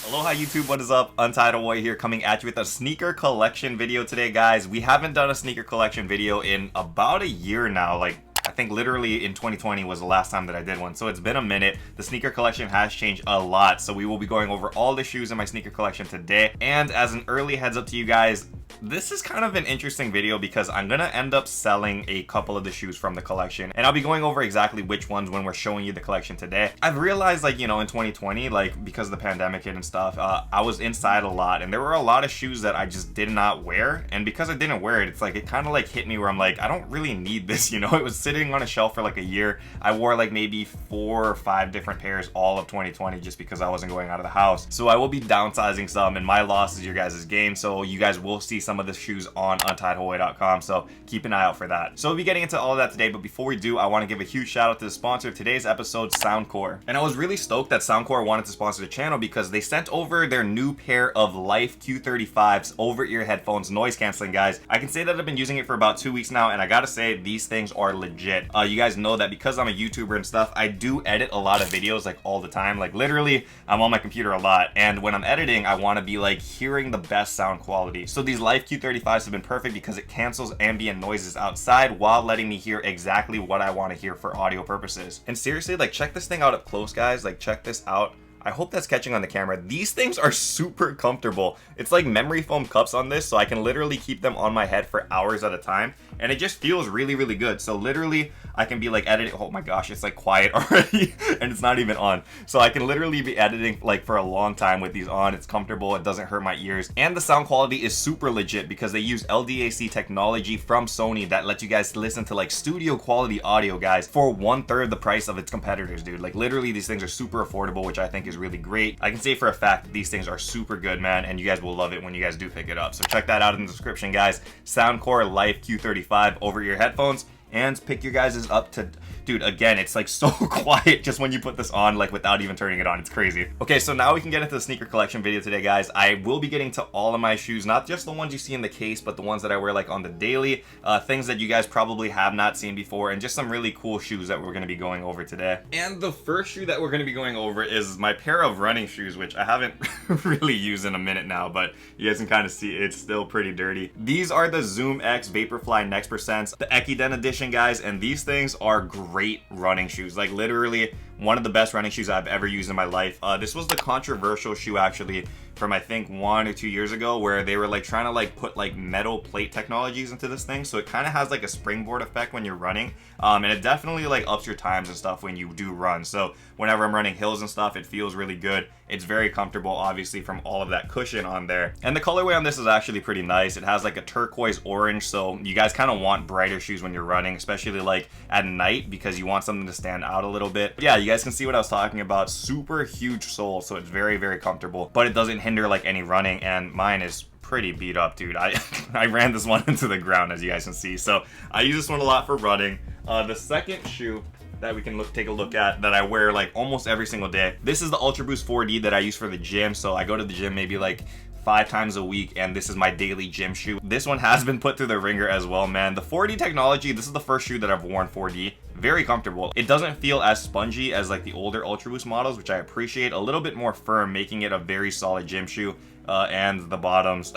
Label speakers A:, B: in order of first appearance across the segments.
A: Aloha YouTube, what is up? Untitled Boy here, coming at you with a sneaker collection video today, guys. We haven't done a sneaker collection video in about a year now. Like, I think literally in 2020 was the last time that I did one, so it's been a minute. The sneaker collection has changed a lot, so we will be going over all the shoes in my sneaker collection today. And as an early heads up to you guys, this is kind of an interesting video because I'm gonna end up selling a couple of the shoes from the collection, and I'll be going over exactly which ones when we're showing you the collection today. I've realized, like, you know, in 2020, like, because of the pandemic hit and stuff, I was inside a lot, and there were a lot of shoes that I just did not wear, and because I didn't wear it, it's like, it kind of like hit me where I'm like, I don't really need this, you know? It was sitting on a shelf for like a year. I wore like maybe 4 or 5 different pairs all of 2020 just because I wasn't going out of the house. So I will be downsizing some, and my loss is your guys' gain, so you guys will see some of the shoes on untidedhawaii.com, so keep an eye out for that. So we'll be getting into all of that today, but before we do, I want to give a huge shout out to the sponsor of today's episode, Soundcore. And I was really stoked that Soundcore wanted to sponsor the channel because they sent over their new pair of Life Q35s over-ear headphones, noise canceling, guys. I can say that I've been using it for about 2 weeks now, and I gotta say, these things are legit. You guys know that because I'm a YouTuber and stuff, I do edit a lot of videos like all the time. Like literally, I'm on my computer a lot, and when I'm editing, I want to be like hearing the best sound quality. So these Life Q35s have been perfect because it cancels ambient noises outside while letting me hear exactly what I want to hear for audio purposes. And seriously, like, check this thing out up close, guys. Like, check this out. I hope that's catching on the camera. These things are super comfortable. It's like memory foam cups on this, so I can literally keep them on my head for hours at a time, and it just feels really, really good. So literally, I can be like editing. Oh my gosh, it's like quiet already, and it's not even on. So I can literally be editing like for a long time with these on. It's comfortable. It doesn't hurt my ears, and the sound quality is super legit because they use LDAC technology from Sony that lets you guys listen to like studio quality audio, guys, for 1/3 the price of its competitors, dude. Like literally, these things are super affordable, which I think is really great. I can say for a fact that these things are super good, man, and you guys will love it when you guys do pick it up. So check that out in the description, guys. Soundcore Life Q35 over-ear headphones, and pick your guys' up to... Dude, again, it's like so quiet just when you put this on, like without even turning it on. It's crazy. Okay, so now we can get into the sneaker collection video today, guys. I will be getting to all of my shoes, not just the ones you see in the case, but the ones that I wear like on the daily, things that you guys probably have not seen before, and just some really cool shoes that we're going to be going over today. And the first shoe that we're going to be going over is my pair of running shoes, which I haven't really used in a minute now, but you guys can kind of see it's still pretty dirty. These are the Zoom X Vaporfly Next Percents, the Ekiden edition, guys, and these things are great running shoes. Like literally one of the best running shoes I've ever used in my life. This was the controversial shoe actually from I think 1 or 2 years ago, where they were like trying to like put like metal plate technologies into this thing, so it kind of has like a springboard effect when you're running, and it definitely like ups your times and stuff when you do run. So whenever I'm running hills and stuff, it feels really good. It's very comfortable, obviously, from all of that cushion on there, and the colorway on this is actually pretty nice. It has like a turquoise orange, so you guys kind of want brighter shoes when you're running, especially like at night, because you want something to stand out a little bit. But yeah, you guys can see what I was talking about. Super huge sole, so it's very, very comfortable, but it doesn't hinder like any running, and mine is pretty beat up, dude. I ran this one into the ground, as you guys can see, so I use this one a lot for running. The second shoe that we can take a look at that I wear like almost every single day, this is the Ultra Boost 4D that I use for the gym. So I go to the gym maybe like 5 times a week, and this is my daily gym shoe. This one has been put through the ringer as well, man. The 4D technology, this is the first shoe that I've worn 4D. Very comfortable. It doesn't feel as spongy as like the older Ultra Boost models, which I appreciate. A little bit more firm, making it a very solid gym shoe. And the bottoms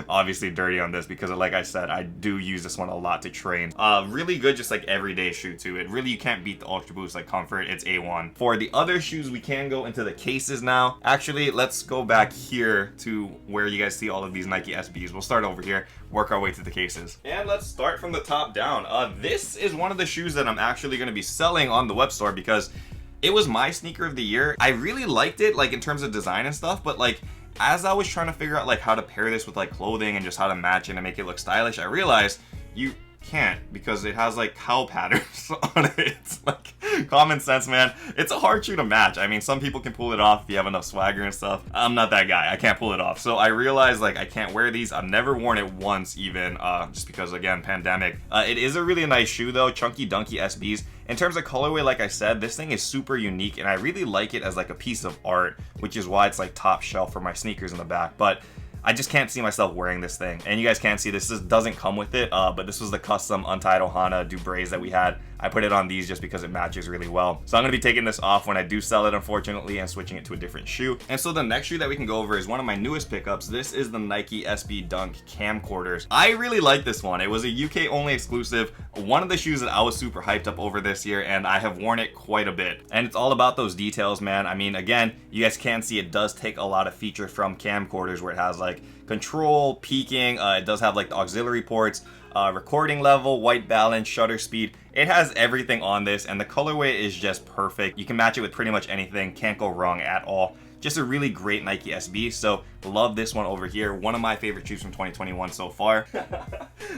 A: obviously dirty on this because, like I said, I do use this one a lot to train. Really good, just like everyday shoe too. It really, you can't beat the Ultra Boost like comfort. It's A1. For the other shoes, we can go into the cases now. Actually, let's go back here to where you guys see all of these Nike SBs. We'll start over here, work our way to the cases, and let's start from the top down. This is one of the shoes that I'm actually going to be selling on the web store because it was my sneaker of the year. I really liked it, like in terms of design and stuff, but like as I was trying to figure out like how to pair this with like clothing and just how to match it and make it look stylish, I realized you can't, because it has like cow patterns on it. It's like common sense, man. It's a hard shoe to match. I mean, some people can pull it off if you have enough swagger and stuff. I'm not that guy. I can't pull it off. So I realized like I can't wear these. I've never worn it once even, just because, again, pandemic. It is a really nice shoe though. Chunky Dunky SBs. In terms of colorway, like I said, this thing is super unique, and I really like it as like a piece of art, which is why it's like top shelf for my sneakers in the back. But I just can't see myself wearing this thing. And you guys can't see this. This doesn't come with it, but this was the custom Untied Ohana Dubrays that we had. I put it on these just because it matches really well. So I'm going to be taking this off when I do sell it, unfortunately, and switching it to a different shoe. And so the next shoe that we can go over is one of my newest pickups. This is the Nike SB Dunk Camcorders. I really like this one. It was a UK only exclusive, one of the shoes that I was super hyped up over this year, and I have worn it quite a bit. And it's all about those details, man. I mean, again, you guys can see it does take a lot of features from Camcorders, where it has like control, peaking, it does have like the auxiliary ports, recording level, white balance, shutter speed. It has everything on this, and the colorway is just perfect. You can match it with pretty much anything, can't go wrong at all. Just a really great Nike SB, so love this one over here. One of my favorite shoes from 2021 so far.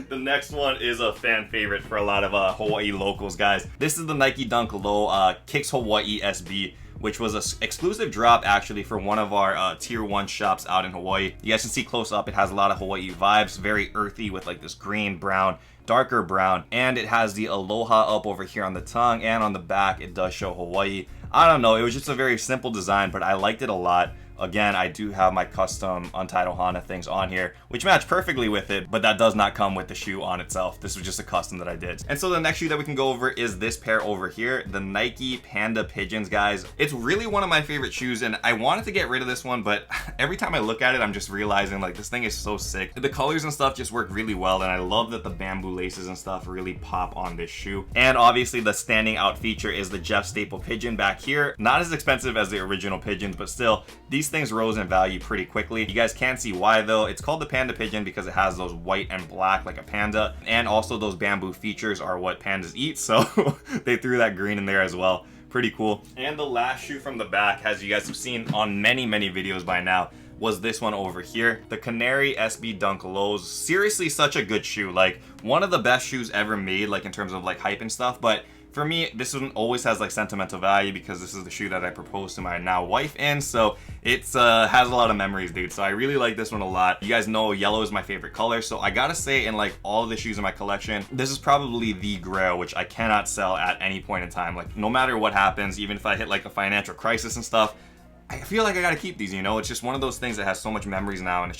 A: The next one is a fan favorite for a lot of Hawaii locals, guys. This is the Nike Dunk Low Kicks Hawaii SB, which was an exclusive drop actually for one of our tier 1 shops out in Hawaii. You guys can see close up, it has a lot of Hawaii vibes, very earthy with like this green, brown, darker brown, and it has the aloha up over here on the tongue, and on the back it does show Hawaii. I don't know, it was just a very simple design, but I liked it a lot. Again, I do have my custom Untitled Hana things on here, which match perfectly with it, but that does not come with the shoe on itself. This was just a custom that I did. And so the next shoe that we can go over is this pair over here, the Nike Panda Pigeons, guys. It's really one of my favorite shoes, and I wanted to get rid of this one, but every time I look at it, I'm just realizing like this thing is so sick. The colors and stuff just work really well, and I love that the bamboo laces and stuff really pop on this shoe. And obviously the standing out feature is the Jeff Staple Pigeon back here. Not as expensive as the original Pigeons, but still, these things rose in value pretty quickly. You guys can see why though. It's called the Panda Pigeon because it has those white and black like a panda, and also those bamboo features are what pandas eat, so they threw that green in there as well. Pretty cool. And the last shoe from the back, as you guys have seen on many videos by now, was this one over here, the Canary SB Dunk Lows. Seriously, such a good shoe, like one of the best shoes ever made, like in terms of like hype and stuff. But for me, this one always has like sentimental value because this is the shoe that I proposed to my now wife in, so it's has a lot of memories, dude. So I really like this one a lot. You guys know yellow is my favorite color, so I gotta say, in like all of the shoes in my collection, this is probably the grail, which I cannot sell at any point in time. Like no matter what happens, even if I hit like a financial crisis and stuff, I feel like I gotta keep these, you know? It's just one of those things that has so much memories now, and it's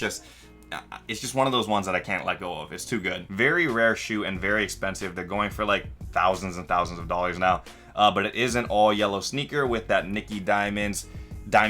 A: just one of those ones that I can't let go of. It's too good. Very rare shoe and very expensive. They're going for like thousands and thousands of dollars now, but it is an all yellow sneaker with that Nicky diamond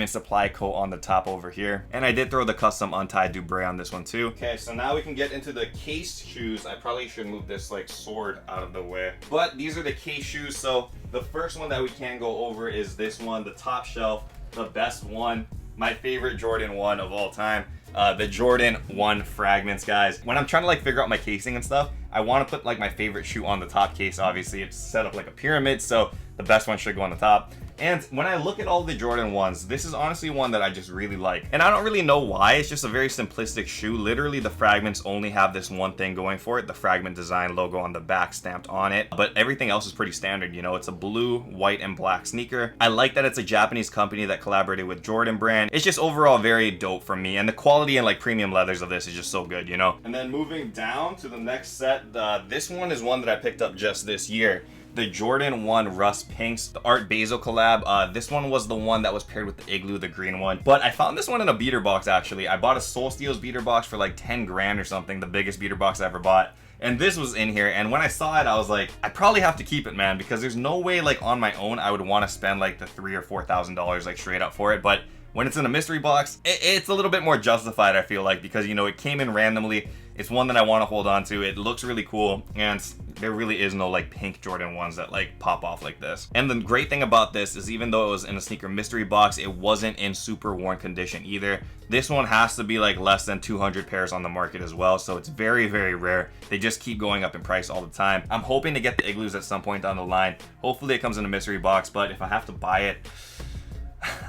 A: supply coat on the top over here, and I did throw the custom untied Dubre on this one too. Okay, so now we can get into the case shoes. I probably should move this like sword out of the way, but these are the case shoes. So the first one that we can go over is this one, the top shelf, the best one, my favorite Jordan 1 of all time. The Jordan 1 Fragments, guys. When I'm trying to like figure out my casing and stuff, I want to put like my favorite shoe on the top case. Obviously it's set up like a pyramid, so the best one should go on the top. And when I look at all the Jordan 1s, this is honestly one that I just really like. And I don't really know why. It's just a very simplistic shoe. Literally, the Fragments only have this one thing going for it, the Fragment design logo on the back stamped on it. But everything else is pretty standard, you know? It's a blue, white, and black sneaker. I like that it's a Japanese company that collaborated with Jordan brand. It's just overall very dope for me. And the quality and like premium leathers of this is just so good, you know? And then moving down to the next set, this one is one that I picked up just this year. The Jordan 1 Rust Pinks, the Art Basel collab. This one was the one that was paired with the Igloo, the green one. But I found this one in a beater box, actually. I bought a Soul Steals beater box for like 10 grand or something, the biggest beater box I ever bought. And this was in here, and when I saw it, I was like, I probably have to keep it, man, because there's no way like on my own I would want to spend like the $3,000 or $4,000 like straight up for it. But when it's in a mystery box, it's a little bit more justified, I feel like, because, you know, it came in randomly. It's one that I want to hold on to. It looks really cool, and there really is no like pink Jordan 1s that like pop off like this. And the great thing about this is, even though it was in a sneaker mystery box, it wasn't in super worn condition either. This one has to be like less than 200 pairs on the market as well, so it's very rare. They just keep going up in price all the time. I'm hoping to get the Igloos at some point down the line. Hopefully it comes in a mystery box, but if I have to buy it,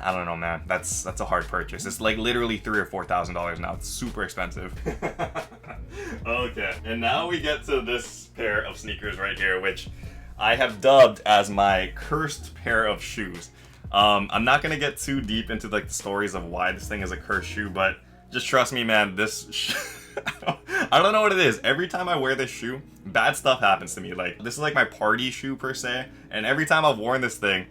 A: I don't know, man. That's a hard purchase. It's like literally $3,000 or $4,000 now. It's super expensive. Okay, and now we get to this pair of sneakers right here, which I have dubbed as my cursed pair of shoes. I'm not gonna get too deep into like the stories of why this thing is a cursed shoe, but just trust me, man. I don't know what it is. Every time I wear this shoe, bad stuff happens to me. Like, this is like my party shoe per se, and every time I've worn this thing,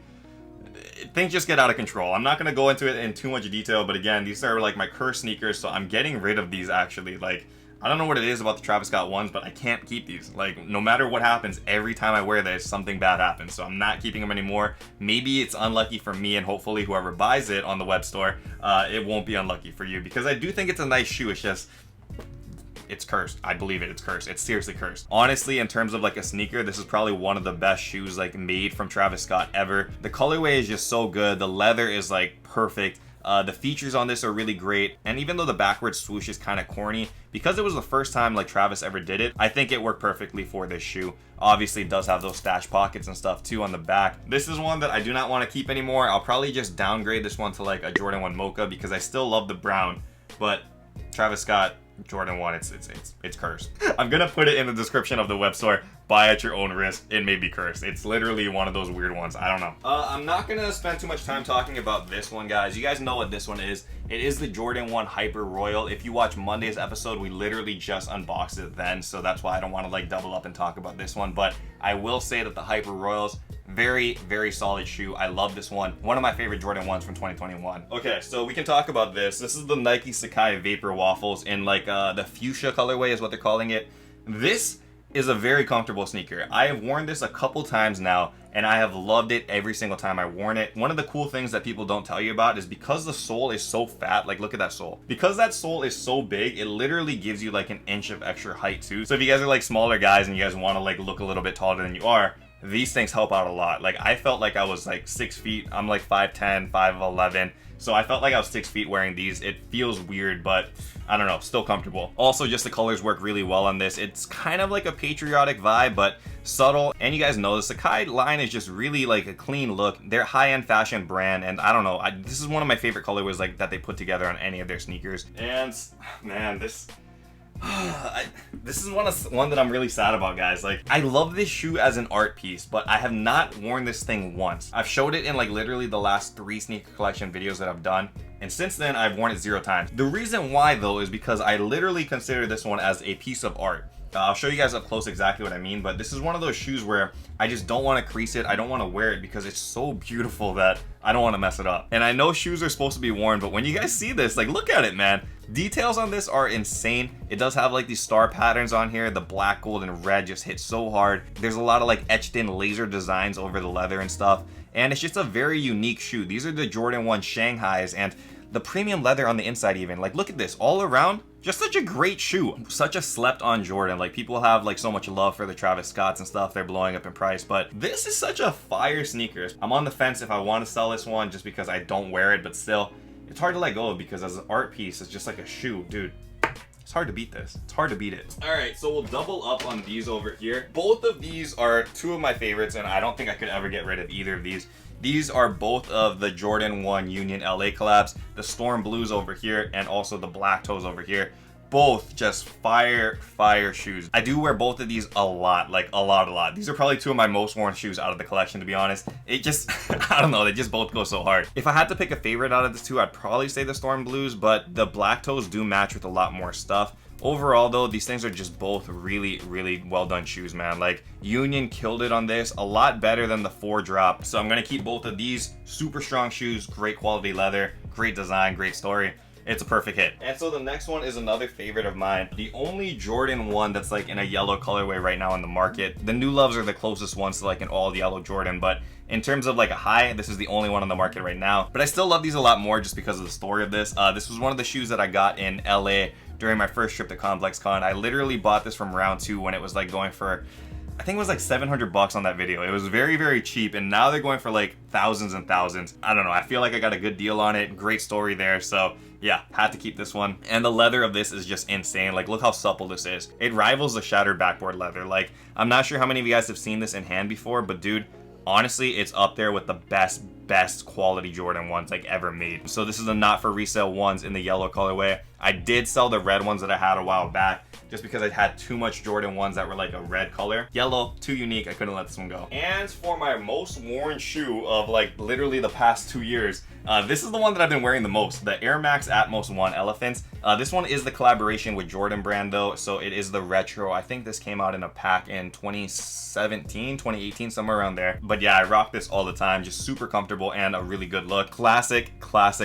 A: things just get out of control. I'm not going to go into it in too much detail, but again, these are like my cursed sneakers, so I'm getting rid of these actually. Like, I don't know what it is about the Travis Scott ones, but I can't keep these. Like, no matter what happens, every time I wear this, something bad happens. So I'm not keeping them anymore. Maybe it's unlucky for me, and hopefully whoever buys it on the web store, it won't be unlucky for you, because I do think it's a nice shoe. It's just, it's cursed. I believe it. It's cursed. It's seriously cursed. Honestly, in terms of like a sneaker, this is probably one of the best shoes like made from Travis Scott ever. The colorway is just so good. The leather is like perfect. The features on this are really great, and even though the backwards swoosh is kind of corny, because it was the first time like Travis ever did it, I think it worked perfectly for this shoe. Obviously it does have those stash pockets and stuff too on the back. This is one that I do not want to keep anymore. I'll probably just downgrade this one to like a Jordan 1 Mocha, because I still love the brown, but Travis Scott Jordan 1, it's cursed. I'm gonna put it in the description of the web store. Buy at your own risk. It may be cursed. It's literally one of those weird ones. I don't know. I'm not gonna spend too much time talking about this one, guys. You guys know what this one is. It is the Jordan 1 Hyper Royal. If you watch Monday's episode, we literally just unboxed it then, so that's why I don't want to like double up and talk about this one. But I will say that the Hyper Royals, very, very solid shoe. I love this one. One of my favorite Jordan 1s from 2021. Okay, so we can talk about this. This is the Nike Sakai Vapor Waffles in like the fuchsia colorway is what they're calling it. This is a very comfortable sneaker. I have worn this a couple times now, and I have loved it every single time I've worn it. One of the cool things that people don't tell you about is because the sole is so fat, like look at that sole. Because that sole is so big, it literally gives you like an inch of extra height too. So if you guys are like smaller guys and you guys want to like look a little bit taller than you are, these things help out a lot. Like I felt like I was like 6 feet. I'm like 5'10", 5'11". So I felt like I was 6 feet wearing these. It feels weird, but I don't know, still comfortable. Also, just the colors work really well on this. It's kind of like a patriotic vibe, but subtle. And you guys know the Sakai line is just really like a clean look. They're a high-end fashion brand, and I don't know, this is one of my favorite colorways like that they put together on any of their sneakers. And man, this is one that I'm really sad about, guys. Like, I love this shoe as an art piece, but I have not worn this thing once. I've showed it in like literally the last 3 sneaker collection videos that I've done, and since then I've worn it 0 times. The reason why though is because I literally consider this one as a piece of art. I'll show you guys up close exactly what I mean, but this is one of those shoes where I just don't want to crease it. I don't want to wear it because it's so beautiful that I don't want to mess it up. And I know shoes are supposed to be worn, but when you guys see this, like look at it, man. Details on this are insane. It does have like these star patterns on here. The black, gold, and red just hit so hard. There's a lot of like etched in laser designs over the leather and stuff. And it's just a very unique shoe. These are the Jordan 1 Shanghais, and the premium leather on the inside even. Like look at this, all around, just such a great shoe. Such a slept on Jordan. Like people have like so much love for the Travis Scotts and stuff. They're blowing up in price, but this is such a fire sneaker. I'm on the fence if I want to sell this one just because I don't wear it, but still, it's hard to let go of because as an art piece, it's just like a shoe, dude. It's hard to beat this. It's hard to beat it. All right, so we'll double up on these over here. Both of these are 2 of my favorites, and I don't think I could ever get rid of either of these. These are both of the Jordan 1 Union LA collabs. The Storm Blues over here and also the Black Toes over here. Both just fire shoes. I do wear both of these a lot, like a lot. These are probably 2 of my most worn shoes out of the collection, to be honest. It just, I don't know, they just both go so hard. If I had to pick a favorite out of the 2, I'd probably say the Storm Blues, but the Black Toes do match with a lot more stuff. Overall though, these things are just both really well done shoes, man. Like Union killed it on this, a lot better than the 4 drop. So I'm gonna keep both of these. Super strong shoes, great quality leather, great design, great story. It's a perfect hit. And so the next one is another favorite of mine. The only Jordan 1 that's like in a yellow colorway right now in the market. The New Loves are the closest ones to like an all yellow Jordan, but in terms of like a high, this is the only one on the market right now. But I still love these a lot more just because of the story of this. This was one of the shoes that I got in LA during my first trip to Complex Con. I literally bought this from round 2 when it was like going for, I think it was like $700 on that video. It was very cheap, and now they're going for like thousands and thousands. I don't know, I feel like I got a good deal on it. Great story there, so yeah, had to keep this one. And the leather of this is just insane. Like look how supple this is. It rivals the Shattered Backboard leather. Like I'm not sure how many of you guys have seen this in hand before, but dude, honestly, it's up there with the best quality Jordan 1s like ever made. So this is the not for resale ones in the yellow colorway. I did sell the red ones that I had a while back just because I had too much Jordan 1s that were like a red color. Yellow, too unique, I couldn't let this one go. And for my most worn shoe of like literally the past 2 years, this is the one that I've been wearing the most, the Air Max Atmos 1 Elephants. This one is the collaboration with Jordan Brand though, so it is the retro. I think this came out in a pack in 2017, 2018, somewhere around there. But yeah, I rock this all the time, just super comfortable and a really good look. Classic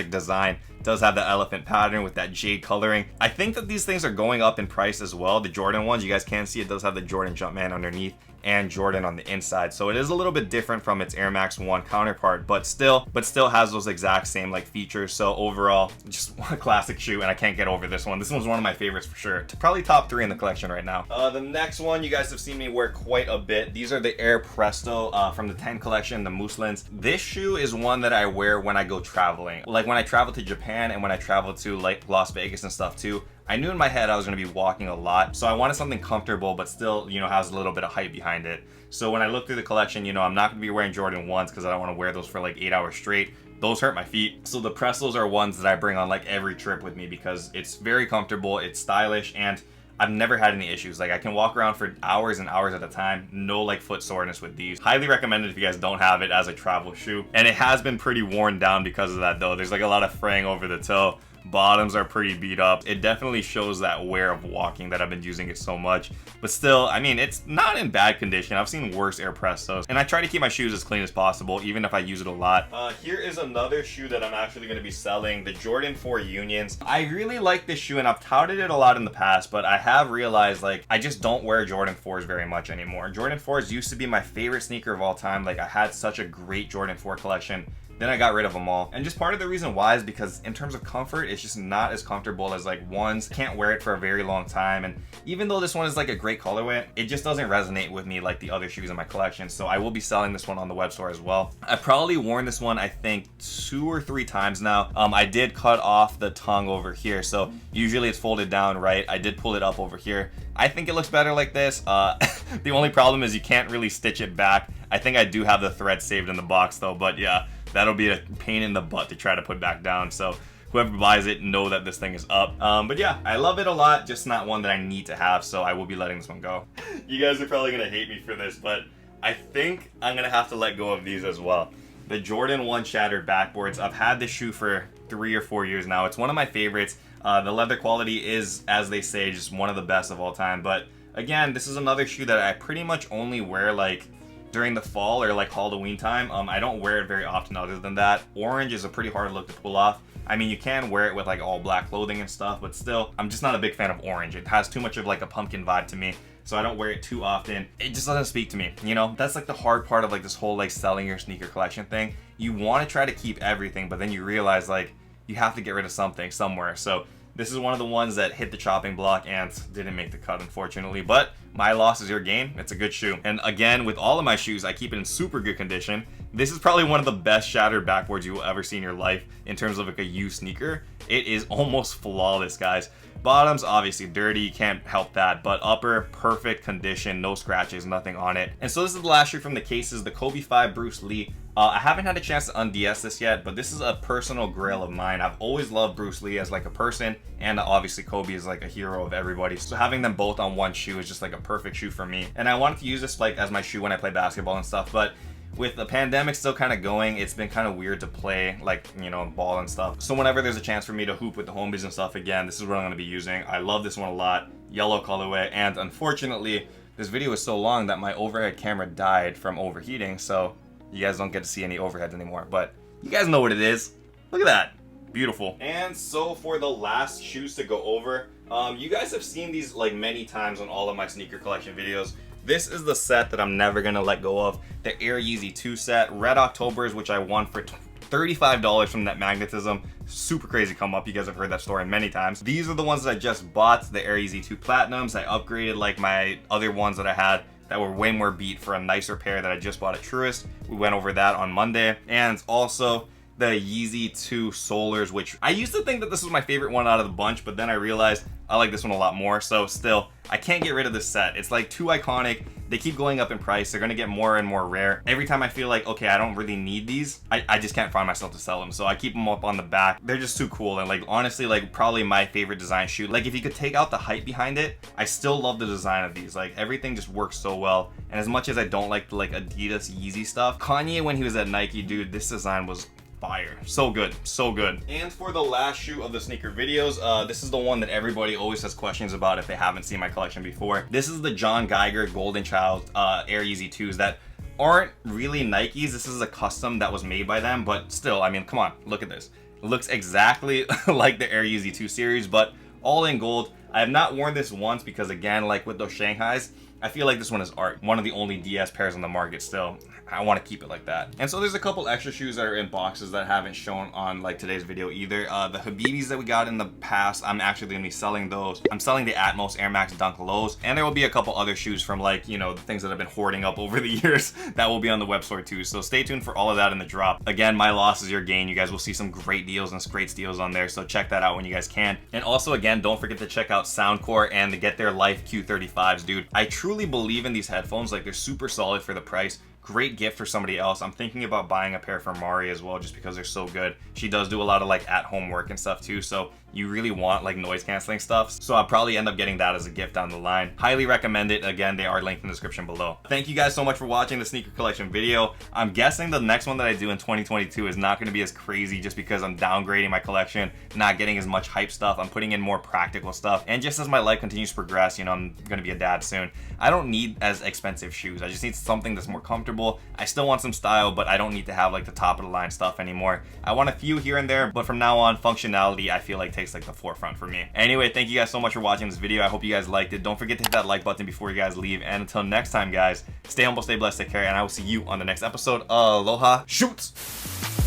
A: design. does have the elephant pattern with that jade coloring. I think that these things are going up in price as well. The Jordan ones, you guys can see it does have the Jordan Jumpman underneath and Jordan on the inside, so it is a little bit different from its Air Max 1 counterpart, but still has those exact same like features. So overall, just a classic shoe, and I can't get over this one. This one's one of my favorites for sure. Probably top 3 in the collection right now. The next one you guys have seen me wear quite a bit. These are the Air Presto from the 10 collection, the Mousselins. This shoe is one that I wear when I go traveling, like when I travel to Japan and when I travel to like Las Vegas and stuff too. I knew in my head I was going to be walking a lot, so I wanted something comfortable but still, you know, has a little bit of hype behind it. So when I look through the collection, you know, I'm not going to be wearing Jordan 1s because I don't want to wear those for like 8 hours straight. Those hurt my feet. So the Prestos are ones that I bring on like every trip with me because it's very comfortable, it's stylish, and I've never had any issues. Like I can walk around for hours and hours at a time. No like foot soreness with these. Highly recommended if you guys don't have it as a travel shoe. And it has been pretty worn down because of that though. There's like a lot of fraying over the toe. Bottoms are pretty beat up. It definitely shows that wear of walking that I've been using it so much. But still, I mean, it's not in bad condition. I've seen worse Air Prestos. And I try to keep my shoes as clean as possible, even if I use it a lot. Here is another shoe that I'm actually going to be selling, the Jordan 4 Unions. I really like this shoe and I've touted it a lot in the past, but I have realized like I just don't wear Jordan 4s very much anymore. Jordan 4s used to be my favorite sneaker of all time. Like I had such a great Jordan 4 collection. Then I got rid of them all. And just part of the reason why is because in terms of comfort, it's just not as comfortable as like ones. Can't wear it for a very long time. And even though this one is like a great colorway, it just doesn't resonate with me like the other shoes in my collection. So I will be selling this one on the web store as well. I've probably worn this one, I think 2 or 3 times now. I did cut off the tongue over here. So usually it's folded down, right? I did pull it up over here. I think it looks better like this. The only problem is you can't really stitch it back. I think I do have the thread saved in the box though, but yeah. That'll be a pain in the butt to try to put back down. So whoever buys it, know that this thing is up. But yeah, I love it a lot, just not one that I need to have. So I will be letting this one go. You guys are probably going to hate me for this, but I think I'm going to have to let go of these as well. The Jordan 1 Shattered Backboards. I've had this shoe for 3 or 4 years now. It's one of my favorites. The leather quality is, as they say, just one of the best of all time. But again, this is another shoe that I pretty much only wear like during the fall or like Halloween time. I don't wear it very often other than that. Orange is a pretty hard look to pull off. I mean, you can wear it with like all black clothing and stuff, but still, I'm just not a big fan of orange. It has too much of like a pumpkin vibe to me, so I don't wear it too often. It just doesn't speak to me, you know? That's like the hard part of like this whole like selling your sneaker collection thing. You want to try to keep everything, but then you realize like you have to get rid of something somewhere. So this is one of the ones that hit the chopping block and didn't make the cut, unfortunately. But my loss is your gain. It's a good shoe. And again, with all of my shoes, I keep it in super good condition. This is probably one of the best shattered backboards you will ever see in your life in terms of like a used sneaker. It is almost flawless, guys. Bottoms, obviously dirty, you can't help that. But upper, perfect condition, no scratches, nothing on it. And so this is the last shoe from the cases, the Kobe 5 Bruce Lee. I haven't had a chance to un-DS this yet, but this is a personal grail of mine. I've always loved Bruce Lee as like a person, and obviously Kobe is like a hero of everybody. So having them both on one shoe is just like a perfect shoe for me. And I wanted to use this like as my shoe when I play basketball and stuff, but with the pandemic still kind of going, it's been kind of weird to play like, you know, ball and stuff. So whenever there's a chance for me to hoop with the homies and stuff again, this is what I'm going to be using. I love this one a lot. Yellow colorway, and unfortunately, this video is so long that my overhead camera died from overheating, so you guys don't get to see any overheads anymore, but you guys know what it is. Look at that. Beautiful. And so for the last shoes to go over, you guys have seen these like many times on all of my sneaker collection videos. This is the set that I'm never gonna let go of. The Air Yeezy 2 set. Red Octobers, which I won for $35 from Net Magnetism. Super crazy come up. You guys have heard that story many times. These are the ones that I just bought, the Air Yeezy 2 Platinums. I upgraded like my other ones that I had that were way more beat for a nicer pair that I just bought at Truist. We went over that on Monday. And also the Yeezy 2 Solars, which I used to think that this was my favorite one out of the bunch, but then I realized I like this one a lot more. So still, I can't get rid of this set. It's like too iconic. They keep going up in price. They're gonna get more and more rare. Every time I feel like, okay, I don't really need these, I just can't find myself to sell them. So I keep them up on the back. They're just too cool. And like, honestly, like probably my favorite design shoe. Like if you could take out the hype behind it, I still love the design of these. Like everything just works so well. And as much as I don't like the like Adidas Yeezy stuff, Kanye, when he was at Nike, dude, this design was fire. So good, so good. And for the last shoe of the sneaker videos, this is the one that everybody always has questions about if they haven't seen my collection before. This is the John Geiger Golden Child Air Yeezy 2s that aren't really Nikes. This is a custom that was made by them, but still, I mean, come on, look at this. Looks exactly like the Air Yeezy 2 series, but all in gold. I have not worn this once because, again, like with those Shanghais, I feel like this one is art. One of the only DS pairs on the market still. I want to keep it like that. And so there's a couple extra shoes that are in boxes that haven't shown on like today's video either. The Habibis that we got in the past, I'm actually going to be selling those. I'm selling the Atmos Air Max Dunk Lows, and there will be a couple other shoes from like, you know, the things that I've been hoarding up over the years that will be on the web store too. So stay tuned for all of that in the drop. Again, my loss is your gain. You guys will see some great deals and great steals on there, so check that out when you guys can. And also, again, don't forget to check out Soundcore and the Get Their Life Q35s, dude. I truly believe in these headphones. Like, they're super solid for the price. Great gift for somebody else. I'm thinking about buying a pair for Mari as well, just because they're so good. She does do a lot of like at-home work and stuff too, so you really want like noise canceling stuff. So I'll probably end up getting that as a gift down the line. Highly recommend it. Again, they are linked in the description below. Thank you guys so much for watching the sneaker collection video. I'm guessing the next one that I do in 2022 is not going to be as crazy, just because I'm downgrading my collection, not getting as much hype stuff. I'm putting in more practical stuff, and just as my life continues to progress, you know, I'm going to be a dad soon. I don't need as expensive shoes. I just need something that's more comfortable. I still want some style, but I don't need to have like the top of the line stuff anymore. I want a few here and there, but from now on, functionality I feel like takes like the forefront for me. Anyway, thank you guys so much for watching this video. I hope you guys liked it. Don't forget to hit that like button before you guys leave, and until next time guys, stay humble, stay blessed, take care, and I will see you on the next episode. Aloha, shoots!